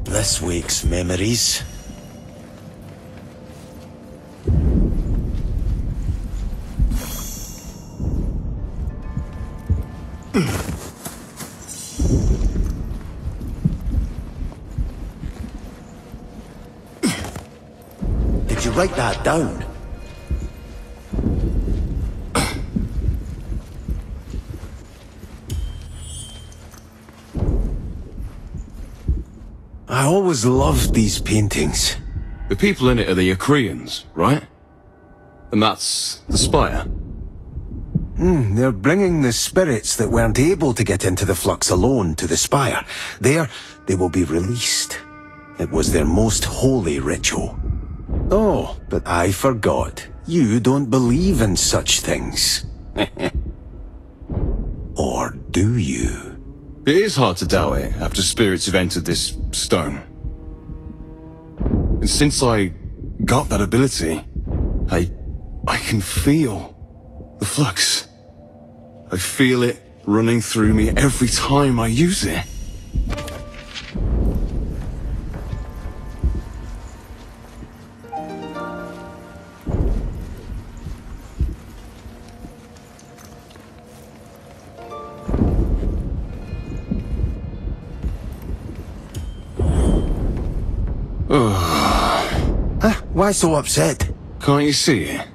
This wakes memories. Did you write that down? I always loved these paintings. The people in it are the Akrians, right? And that's the spire. They're bringing the spirits that weren't able to get into the flux alone to the spire. There, they will be released. It was their most holy ritual. Oh, but I forgot. You don't believe in such things. Or do you? It is hard to doubt it after spirits have entered this stone. And since I got that ability, I can feel the flux. I feel it running through me every time I use it. Why so upset? Can't you see it?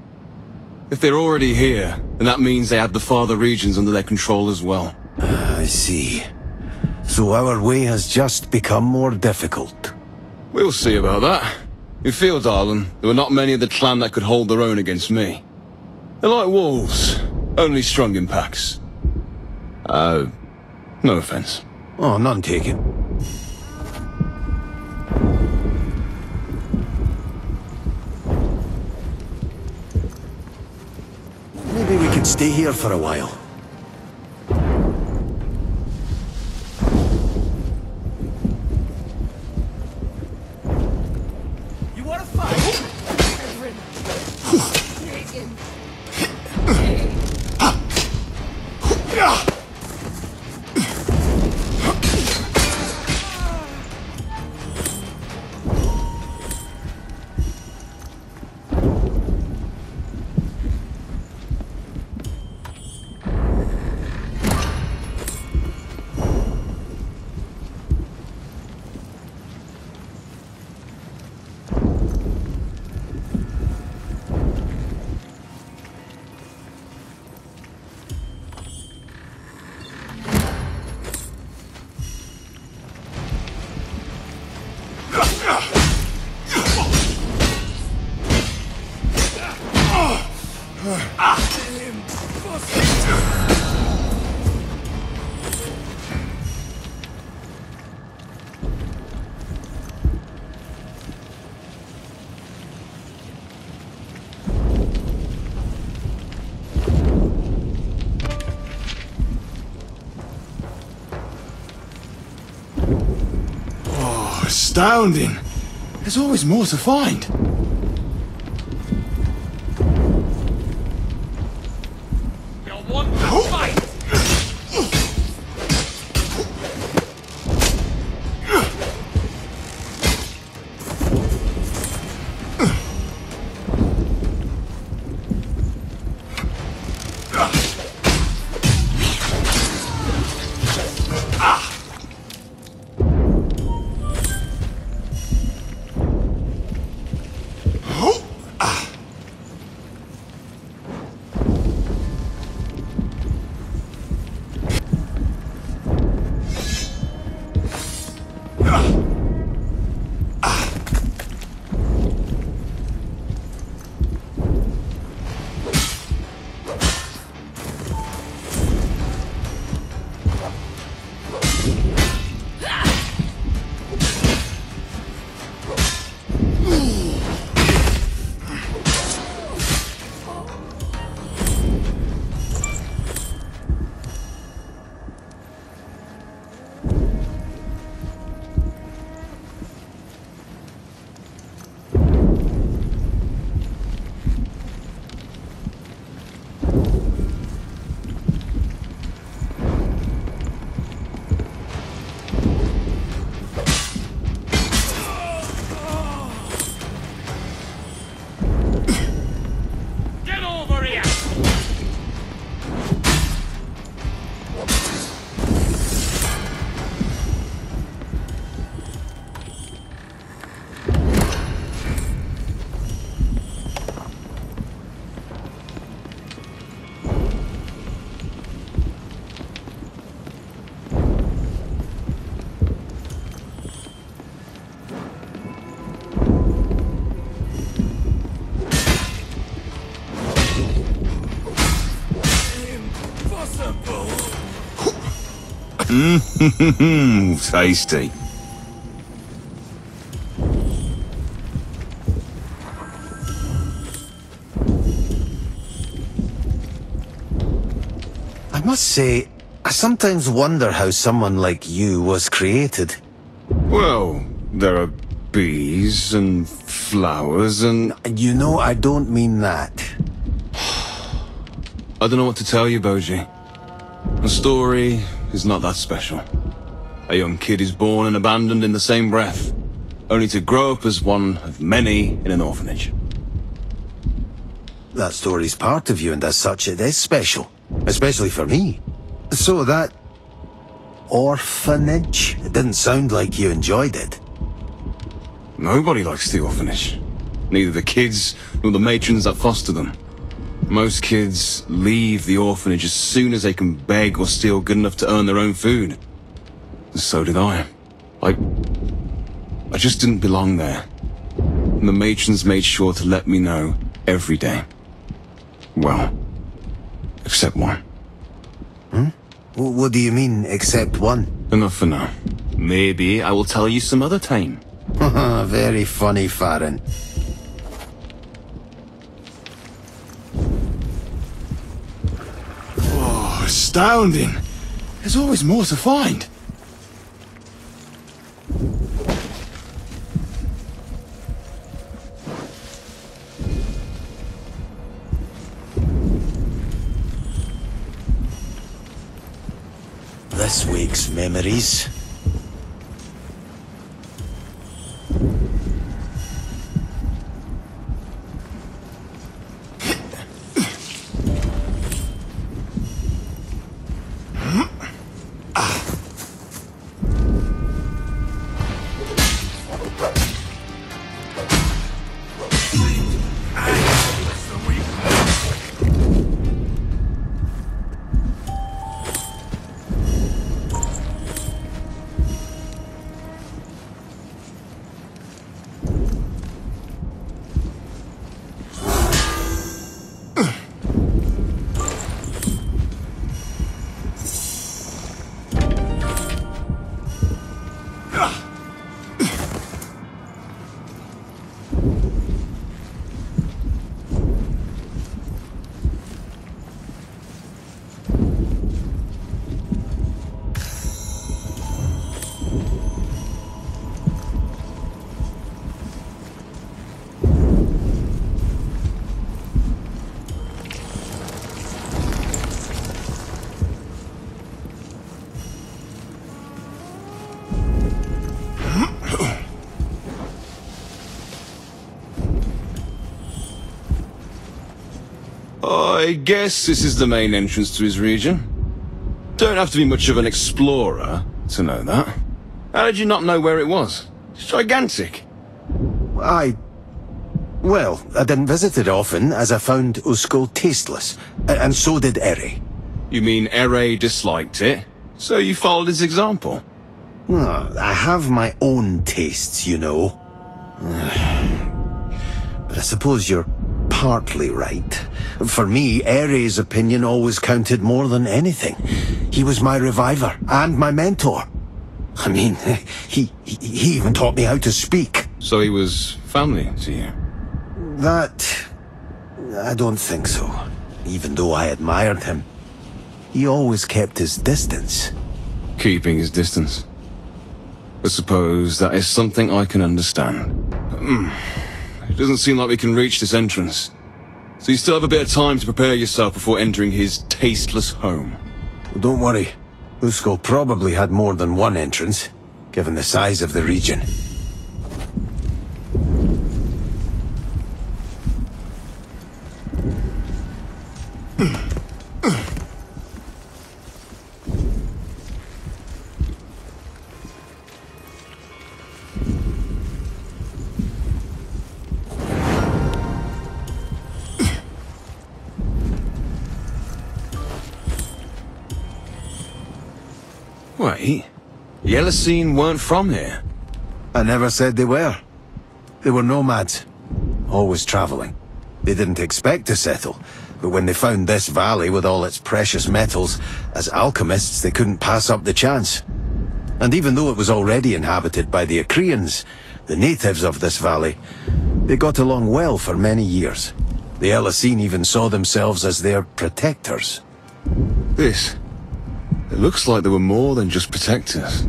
If they're already here, then that means they have the farther regions under their control as well. I see. So our way has just become more difficult. We'll see about that. In Fieldalen, there were not many of the clan that could hold their own against me. They're like wolves, only strung in packs. No offense. Oh, none taken. Maybe we could stay here for a while. You want to fight? Astounding! There's always more to find. You'll want to fight! Tasty. I must say, I sometimes wonder how someone like you was created. Well, there are bees and flowers and... You know, I don't mean that. I don't know what to tell you, Boji. The story is not that special. A young kid is born and abandoned in the same breath, only to grow up as one of many in an orphanage. That story's part of you, and as such it is special. Especially for me. So that... orphanage? It didn't sound like you enjoyed it. Nobody likes the orphanage. Neither the kids nor the matrons that foster them. Most kids leave the orphanage as soon as they can beg or steal good enough to earn their own food. And so did I. I just didn't belong there. And the matrons made sure to let me know every day. Well, except one. What do you mean, except one? Enough for now. Maybe I will tell you some other time. Very funny, Farron. Oh, astounding! There's always more to find. This wakes memories. I guess this is the main entrance to his region. Don't have to be much of an explorer to know that. How did you not know where it was? It's gigantic. Well, I didn't visit it often, as I found Usko tasteless. And so did Eri. You mean Ere disliked it, so you followed his example? I have my own tastes, you know. But I suppose you're partly right. For me, Eri's opinion always counted more than anything. He was my reviver and my mentor. I mean, he even taught me how to speak. So he was family to you? That... I don't think so. Even though I admired him. He always kept his distance. Keeping his distance. I suppose that is something I can understand. It doesn't seem like we can reach this entrance. So you still have a bit of time to prepare yourself before entering his tasteless home. Don't worry. Usko probably had more than one entrance, given the size of the region. Wait, Yellowseen weren't from here? I never said they were. They were nomads. Always traveling. They didn't expect to settle. But when they found this valley with all its precious metals, as alchemists they couldn't pass up the chance. And even though it was already inhabited by the Acreans, the natives of this valley, they got along well for many years. The Elisine even saw themselves as their protectors. It looks like they were more than just protectors.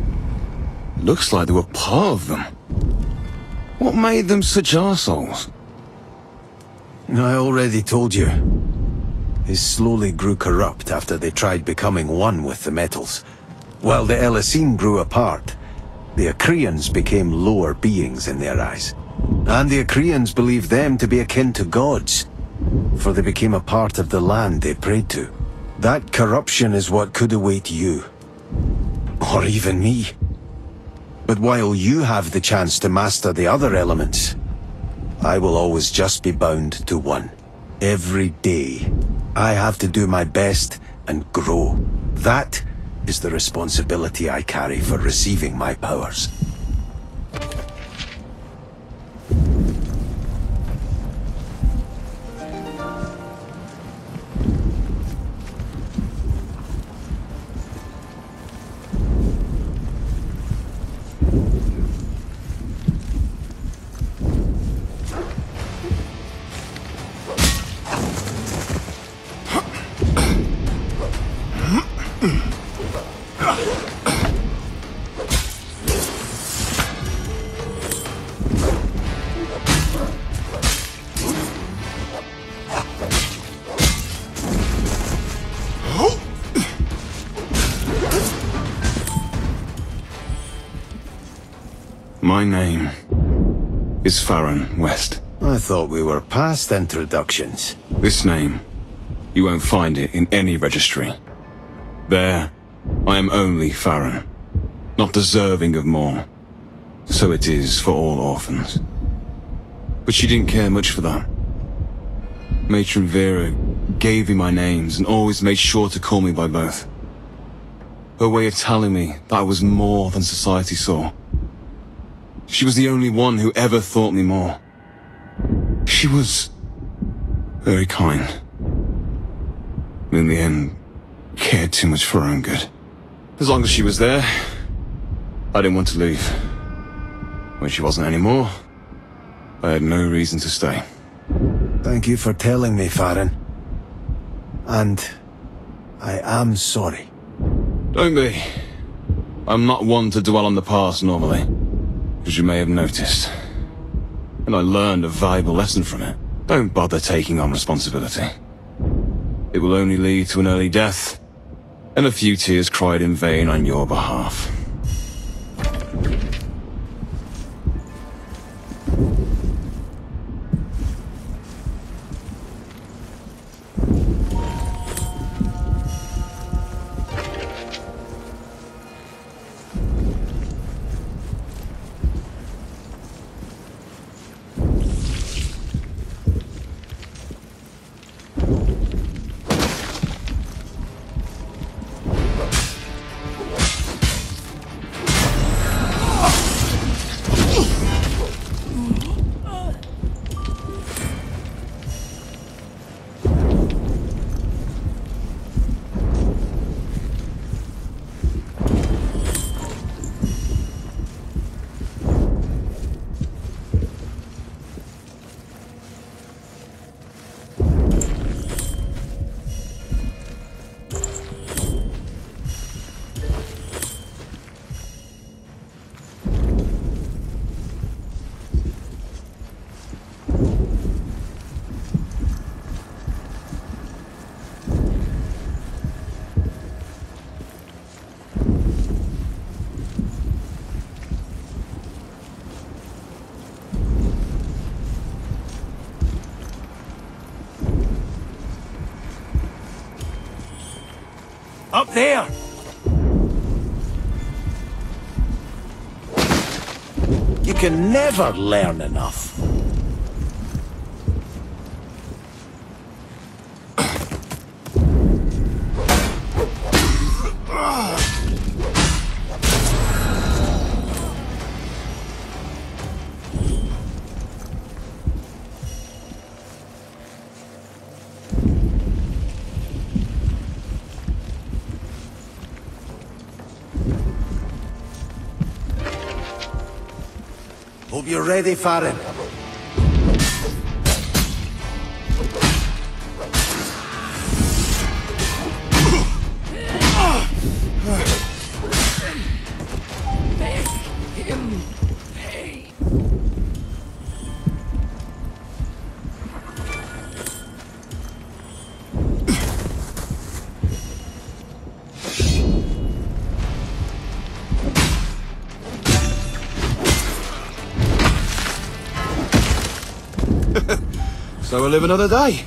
It looks like they were part of them. What made them such arseholes? I already told you. They slowly grew corrupt after they tried becoming one with the metals. While the Elisine grew apart, the Acreans became lower beings in their eyes. And the Acreans believed them to be akin to gods, for they became a part of the land they prayed to. That corruption is what could await you. Or even me. But while you have the chance to master the other elements, I will always just be bound to one. Every day, I have to do my best and grow. That is the responsibility I carry for receiving my powers. My name is Farron West. I thought we were past introductions. This name, you won't find it in any registry. There, I am only Farron, not deserving of more. So it is for all orphans. But she didn't care much for that. Matron Vera gave me my names and always made sure to call me by both. Her way of telling me that I was more than society saw. She was the only one who ever thought me more. She was very kind. In the end, cared too much for her own good. As long as she was there, I didn't want to leave. When she wasn't anymore, I had no reason to stay. Thank you for telling me, Farron. And I am sorry. Don't be. I'm not one to dwell on the past normally, as you may have noticed. And I learned a valuable lesson from it. Don't bother taking on responsibility. It will only lead to an early death, and a few tears cried in vain on your behalf. Up there! You can never learn enough. Hope you're ready, Farron. So we'll live another day.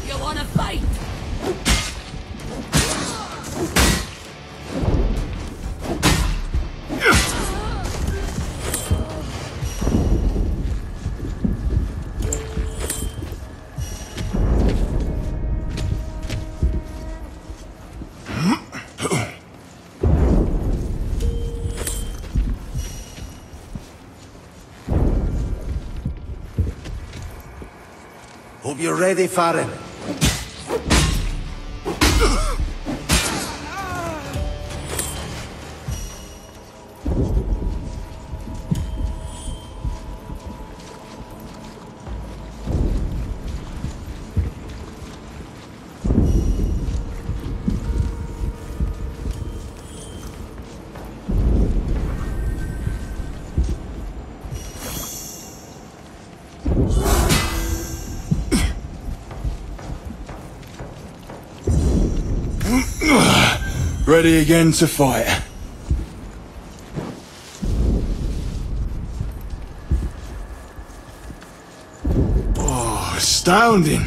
You wanna fight? Hope you're ready, Farron. Ready again to fight. Oh, astounding.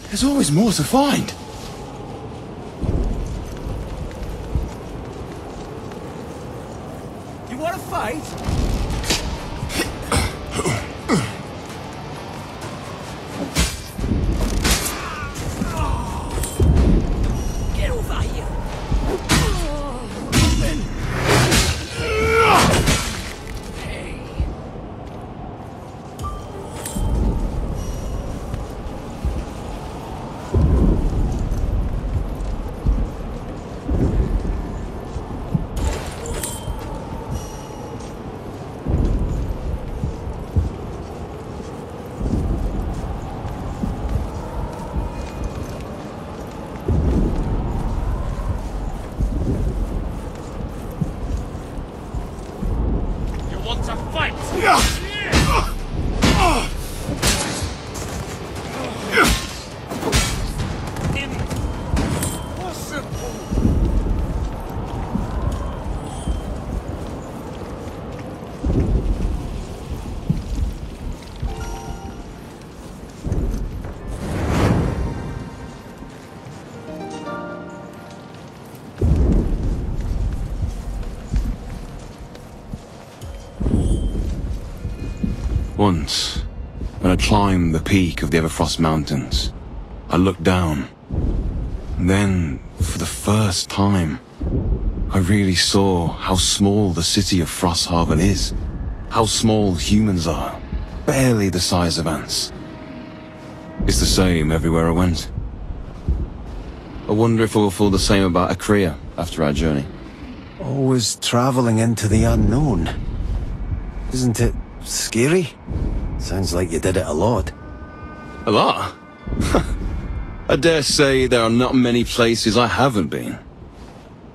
There's always more to find. You wanna fight? Get over here! You want to fight? Impossible! Once, when I climbed the peak of the Everfrost Mountains, I looked down. And then, for the first time, I really saw how small the city of Frosthaven is. How small humans are. Barely the size of ants. It's the same everywhere I went. I wonder if I will feel the same about Akria after our journey. Always traveling into the unknown. Isn't it scary? Sounds like you did it a lot. A lot? I dare say there are not many places I haven't been.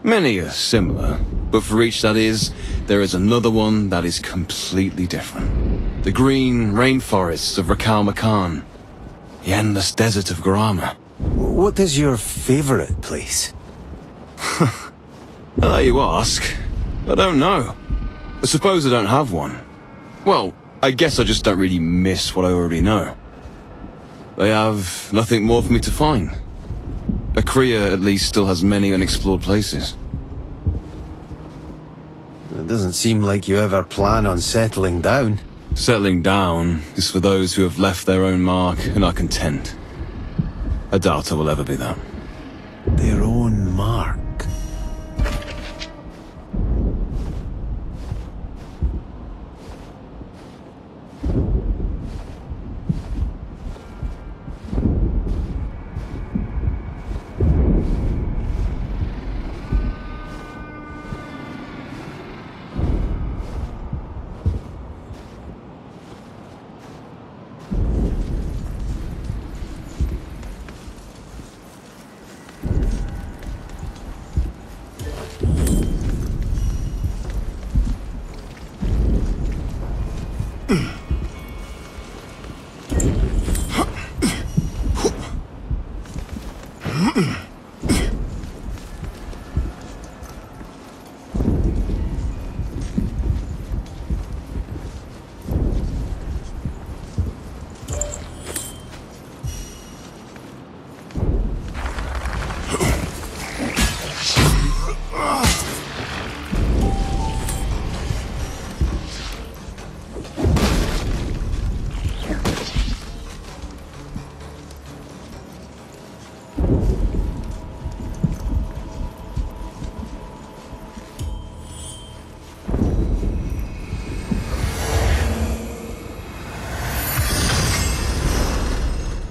Many are similar, but for each that is, there is another one that is completely different. The green rainforests of Rakal Makan. The endless desert of Garama. What is your favorite place? Now that you ask, I don't know. I suppose I don't have one. Well, I guess I just don't really miss what I already know. They have nothing more for me to find. Akria at least still has many unexplored places. It doesn't seem like you ever plan on settling down. Settling down is for those who have left their own mark and are content. I doubt I will ever be that. Their own mark.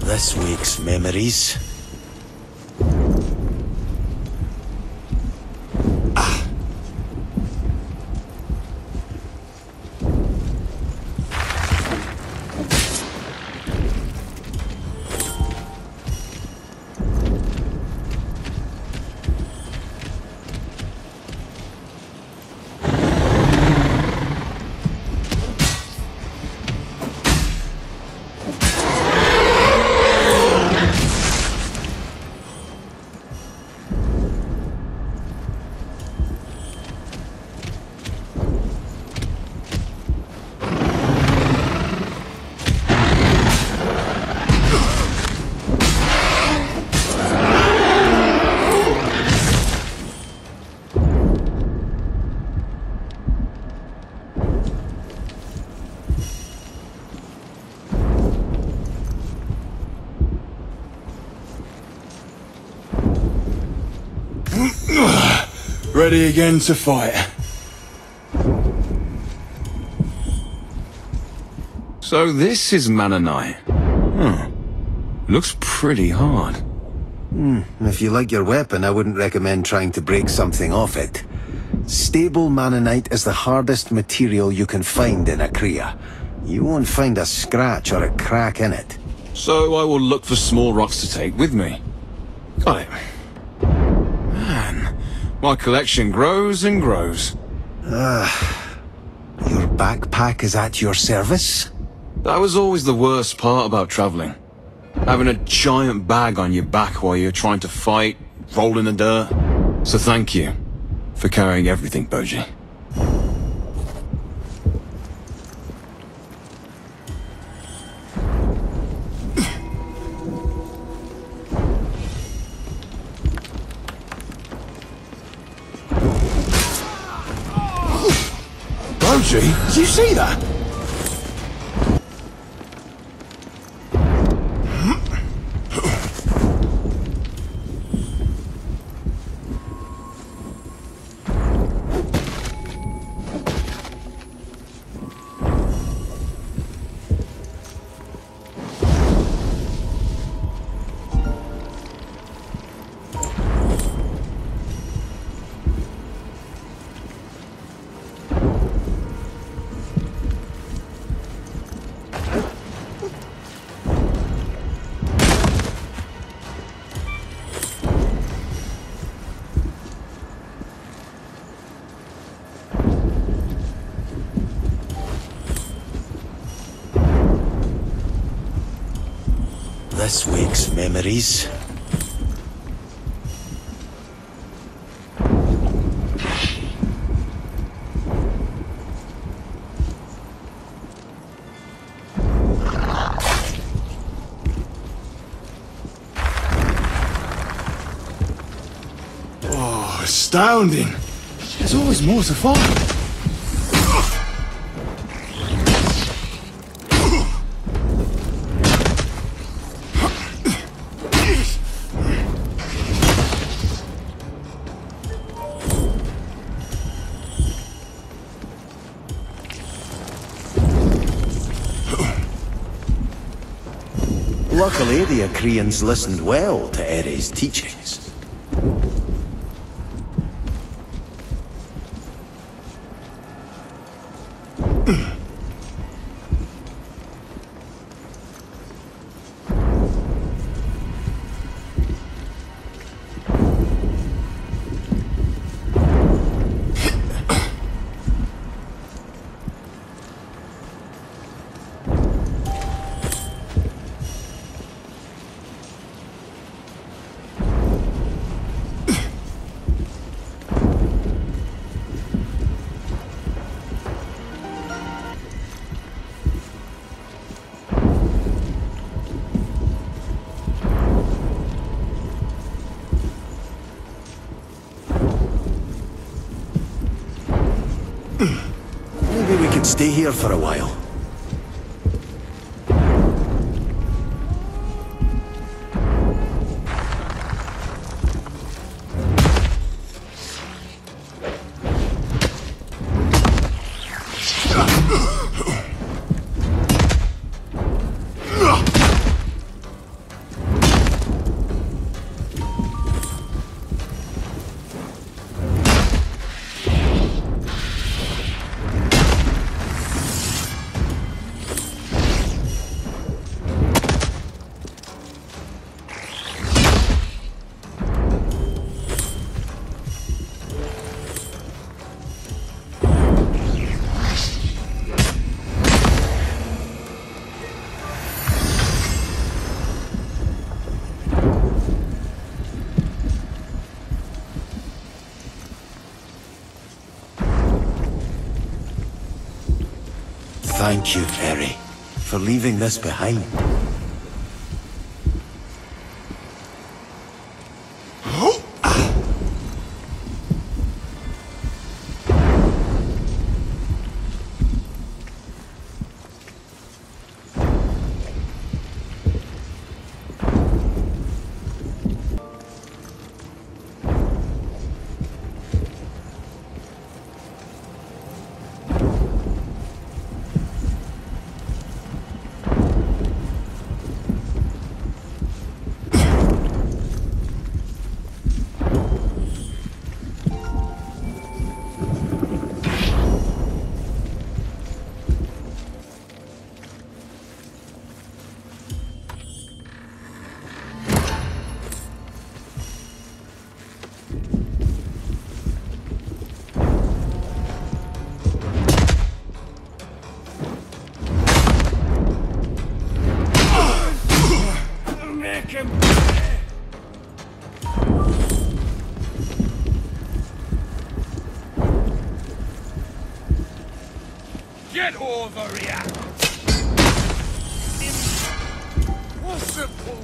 This week's memories. Ready again to fight. So this is Mana Knight. Looks pretty hard. If you like your weapon, I wouldn't recommend trying to break something off it. Stable Manonite is the hardest material you can find in Akria. You won't find a scratch or a crack in it. So I will look for small rocks to take with me. Got it. Man, my collection grows and grows. Your backpack is at your service? That was always the worst part about traveling. Having a giant bag on your back while you're trying to fight, roll in the dirt. So thank you for carrying everything, Boji. Boji, did you see that? This week's memories. Astounding! There's always more to find. Luckily, the Akrians listened well to Ere's teachings. Maybe we could stay here for a while. Thank you, Ere, for leaving this behind. Get over here! Impossible!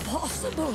Possible.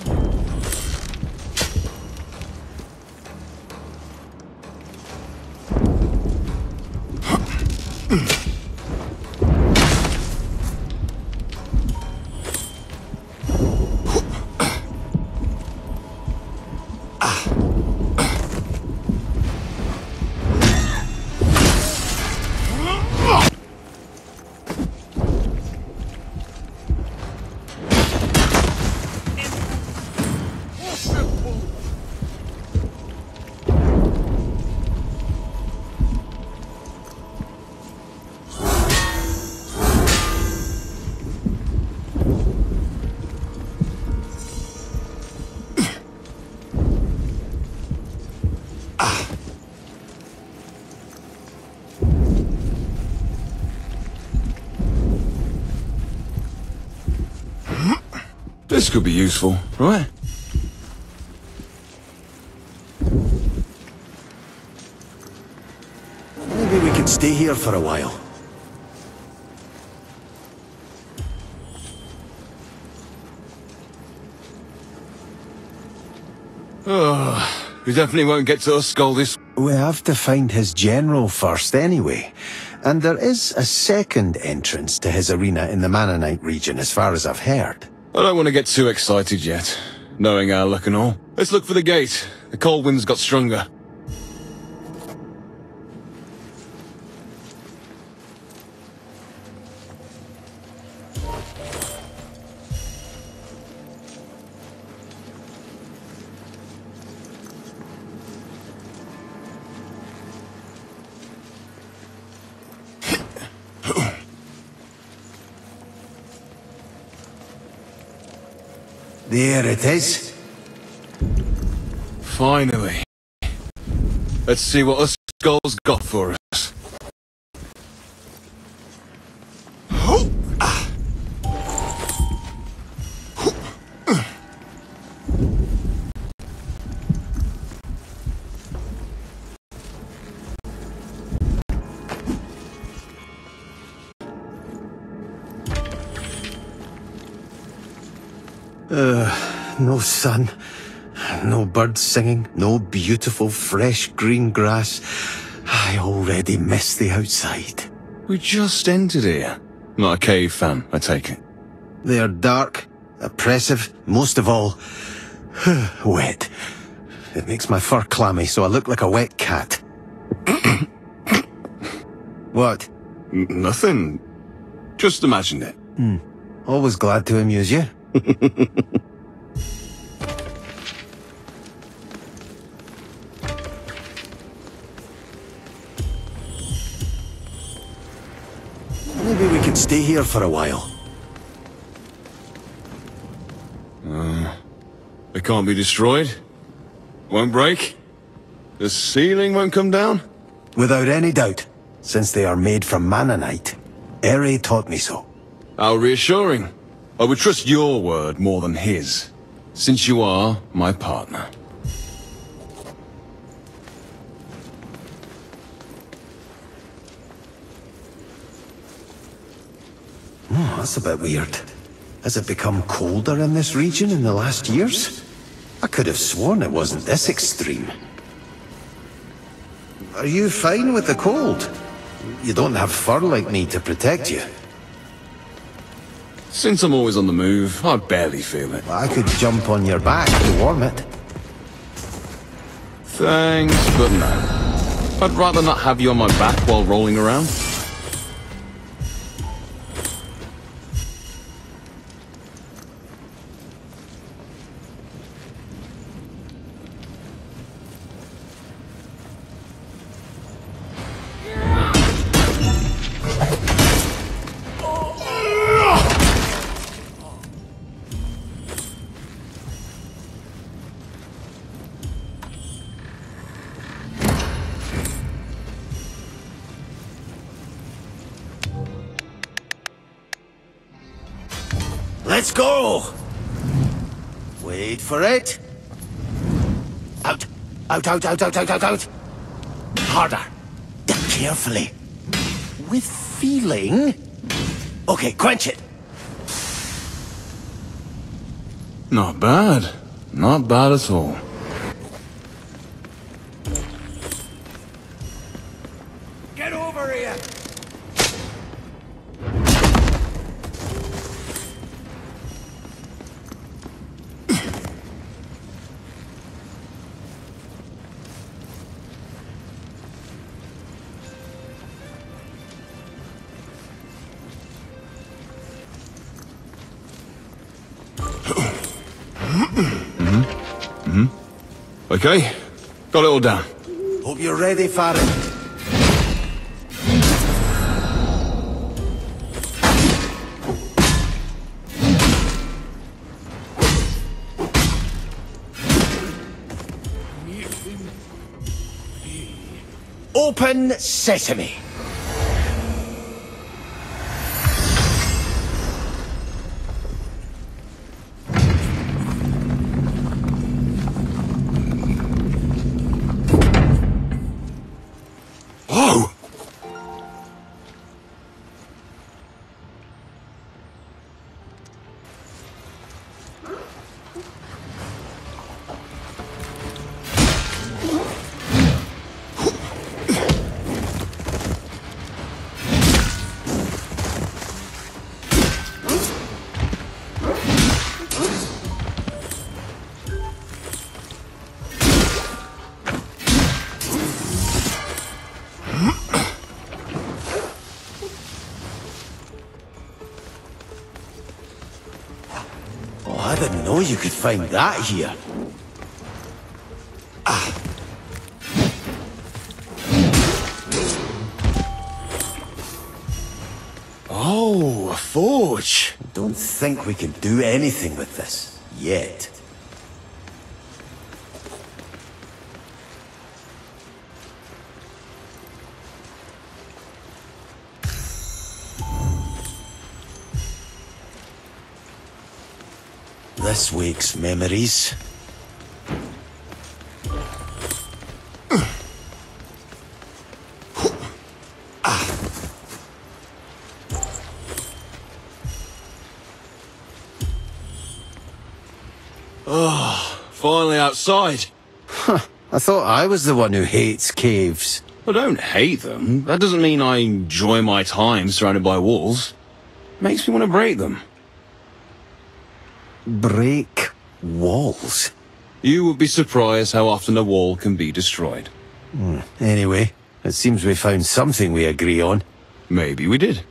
This could be useful, right? could stay here for a while. Oh, we definitely won't get to Oscaldis. We have to find his general first anyway. And there is a second entrance to his arena in the Mannanite region as far as I've heard. I don't want to get too excited yet, knowing our luck and all. Let's look for the gate. The cold winds got stronger. There it is. Finally. Let's see what Oscald's got for us. No sun, no birds singing, no beautiful fresh green grass. I already miss the outside. We just entered here. Not a cave fan, I take it. They are dark, oppressive, most of all, wet. It makes my fur clammy, so I look like a wet cat. What? Nothing. Just imagined it. Always glad to amuse you. Maybe we could stay here for a while. They can't be destroyed. Won't break. The ceiling won't come down. Without any doubt, since they are made from Mannanite. Ere taught me so. How reassuring. I would trust your word more than his, since you are my partner. That's a bit weird. Has it become colder in this region in the last years? I could have sworn it wasn't this extreme. Are you fine with the cold? You don't have fur like me to protect you. Since I'm always on the move, I barely feel it. I could jump on your back to warm it. Thanks, but no. I'd rather not have you on my back while rolling around. Let's go! Wait for it. Out! Out, out, out, out, out, out, out! Harder! Carefully! With feeling. Okay, quench it! Not bad. Not bad at all. Get over here! Okay, got it all down. Hope you're ready for it. Open sesame. Whoa! know you could find that here. Oh, a forge. Don't think we can do anything with this. Yet. This wakes memories. Finally outside. I thought I was the one who hates caves. I don't hate them. That doesn't mean I enjoy my time surrounded by walls. Makes me want to break them. Break walls? You would be surprised how often a wall can be destroyed. Anyway, it seems we found something we agree on. Maybe we did.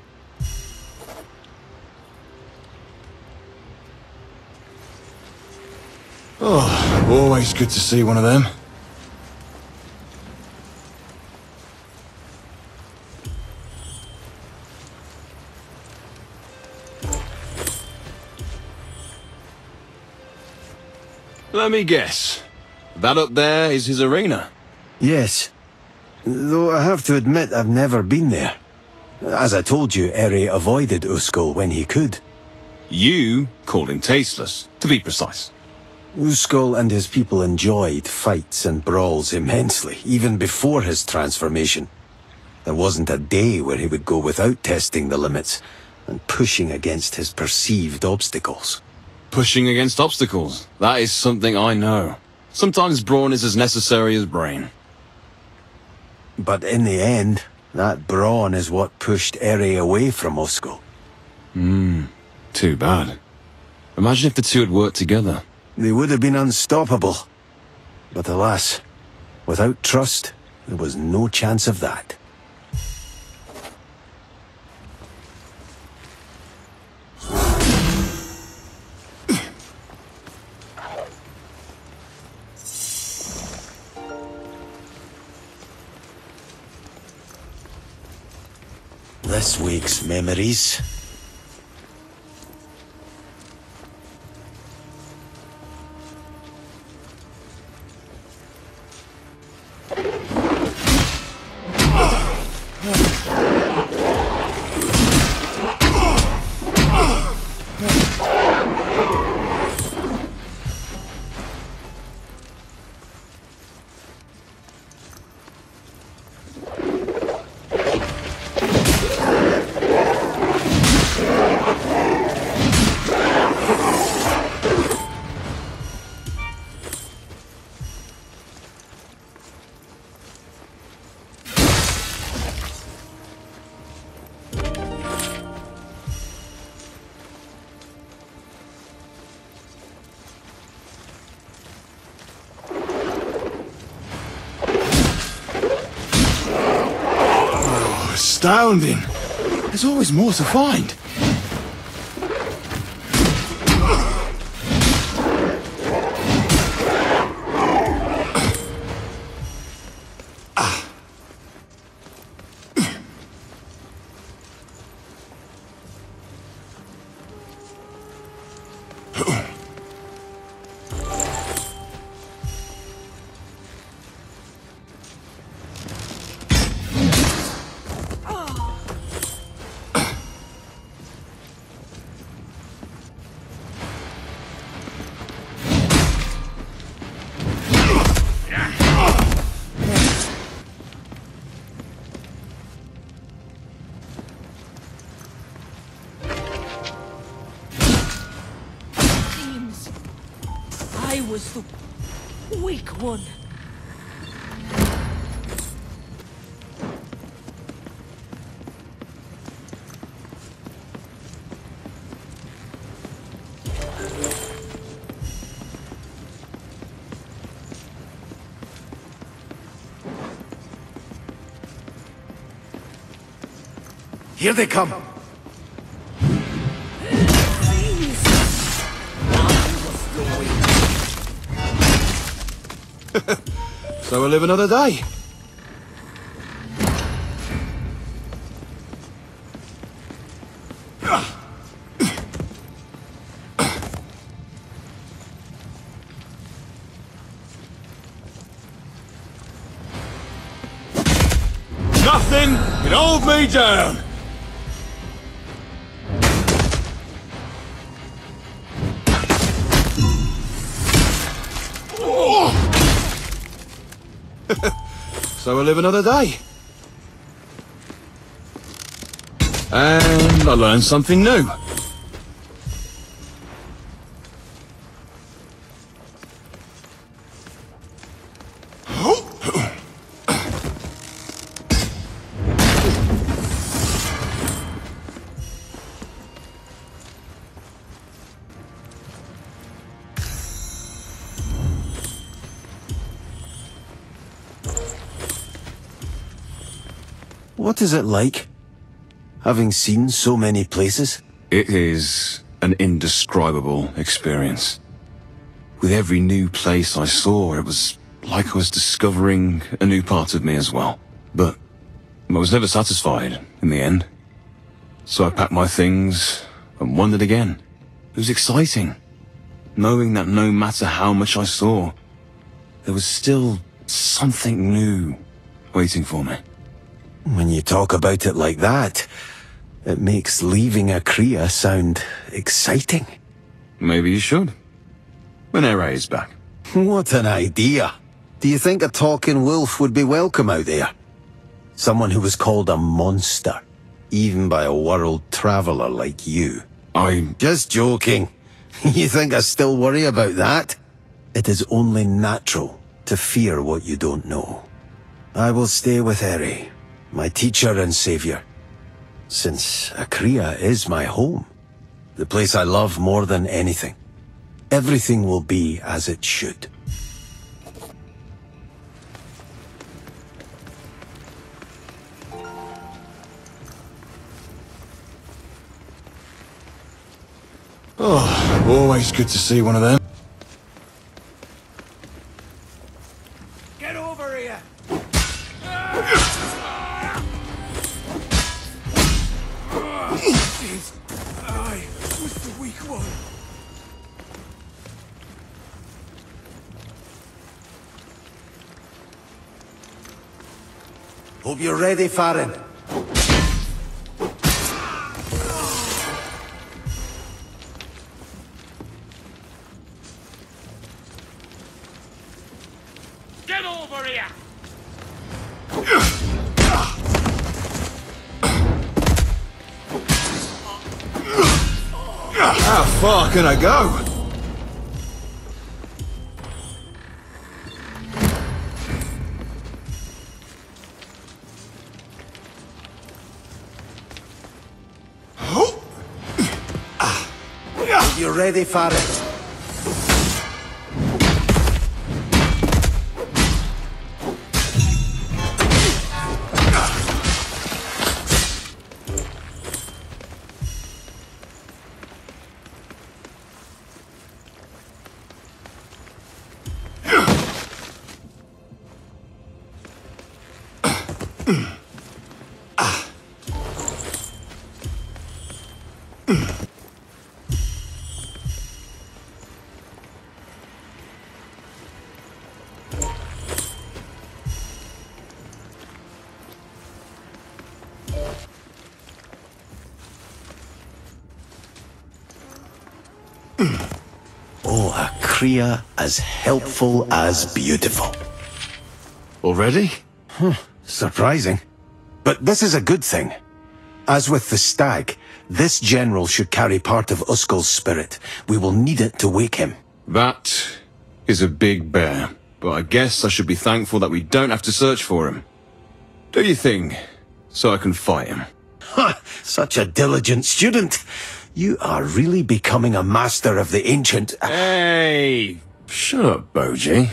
Oh, always good to see one of them. Let me guess. That up there is his arena. Yes. Though I have to admit I've never been there. As I told you, Eri avoided Uskul when he could. You called him tasteless, to be precise. Uskul and his people enjoyed fights and brawls immensely, even before his transformation. There wasn't a day where he would go without testing the limits and pushing against his perceived obstacles. Pushing against obstacles. That is something I know. Sometimes brawn is as necessary as brain. But in the end, that brawn is what pushed Eri away from Uskul. Too bad. Imagine if the two had worked together. They would have been unstoppable. But alas, without trust, there was no chance of that. This wakes memories. Astounding! There's always more to find. I was the weak one. Here they come! I was the So we'll live another day. Nothing can hold me down. So we'll live another day. And I learned something new. What is it like, having seen so many places? It is an indescribable experience. With every new place I saw, it was like I was discovering a new part of me as well. But I was never satisfied in the end. So I packed my things and wandered again. It was exciting, knowing that no matter how much I saw, there was still something new waiting for me. When you talk about it like that, it makes leaving Akria sound exciting. Maybe you should. When Ere is back. What an idea! Do you think a talking wolf would be welcome out there? Someone who was called a monster, even by a world traveler like you. Just joking. You think I still worry about that? It is only natural to fear what you don't know. I will stay with Ere, my teacher and savior, since Akria is my home, the place I love more than anything. Everything will be as it should. Oh, always good to see one of them. Get over here! Jeez, I was the weak one. Hope you're ready, Farron. Get over here! How far can I go? Hope you're ready, Farron. Oh, Akria as helpful as beautiful. Already? Surprising. But this is a good thing. As with the stag, this general should carry part of Uskull's spirit. We will need it to wake him. That is a big bear, but I guess I should be thankful that we don't have to search for him. Do you think, so I can fight him? Ha! Such a diligent student. You are really becoming a master of the ancient... Hey! Shut up, Boji.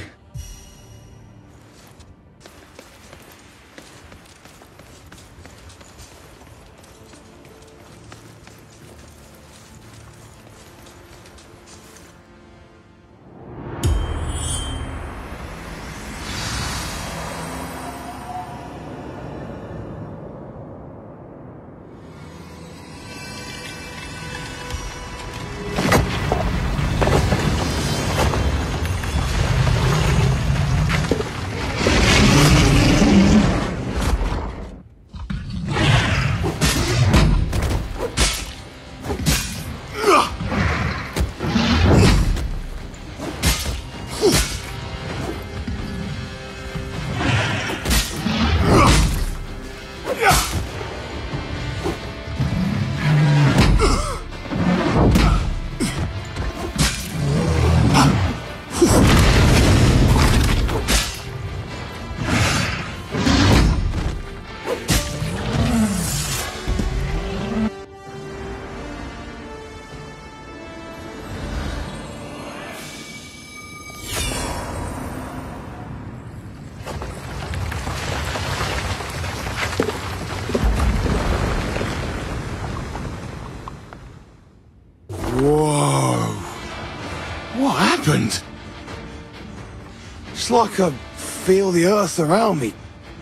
It's like I feel the earth around me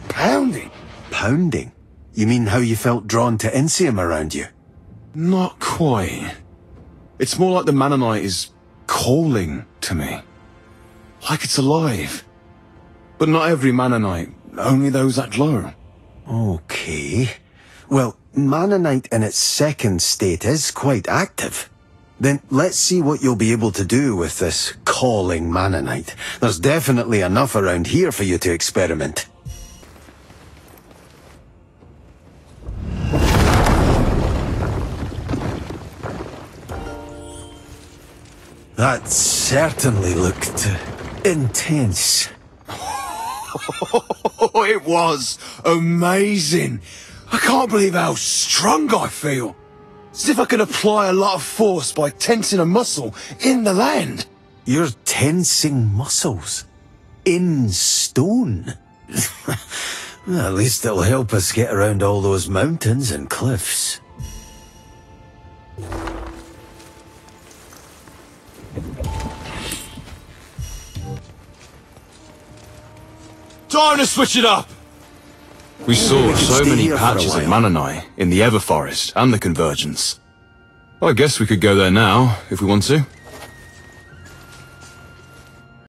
pounding. Pounding? You mean how you felt drawn to Insium around you? Not quite. It's more like the Manonite is calling to me. Like it's alive. But not every Manonite, only those that glow. Okay. Well, Manonite in its second state is quite active. Then let's see what you'll be able to do with this calling Manonite. There's definitely enough around here for you to experiment. That certainly looked intense. Oh, it was amazing. I can't believe how strong I feel. As if I could apply a lot of force by tensing a muscle in the land. You're tensing muscles. In stone. Well, at least it'll help us get around all those mountains and cliffs. Time to switch it up! We saw so many patches of Manonite in the Everforest and the Convergence. I guess we could go there now, if we want to.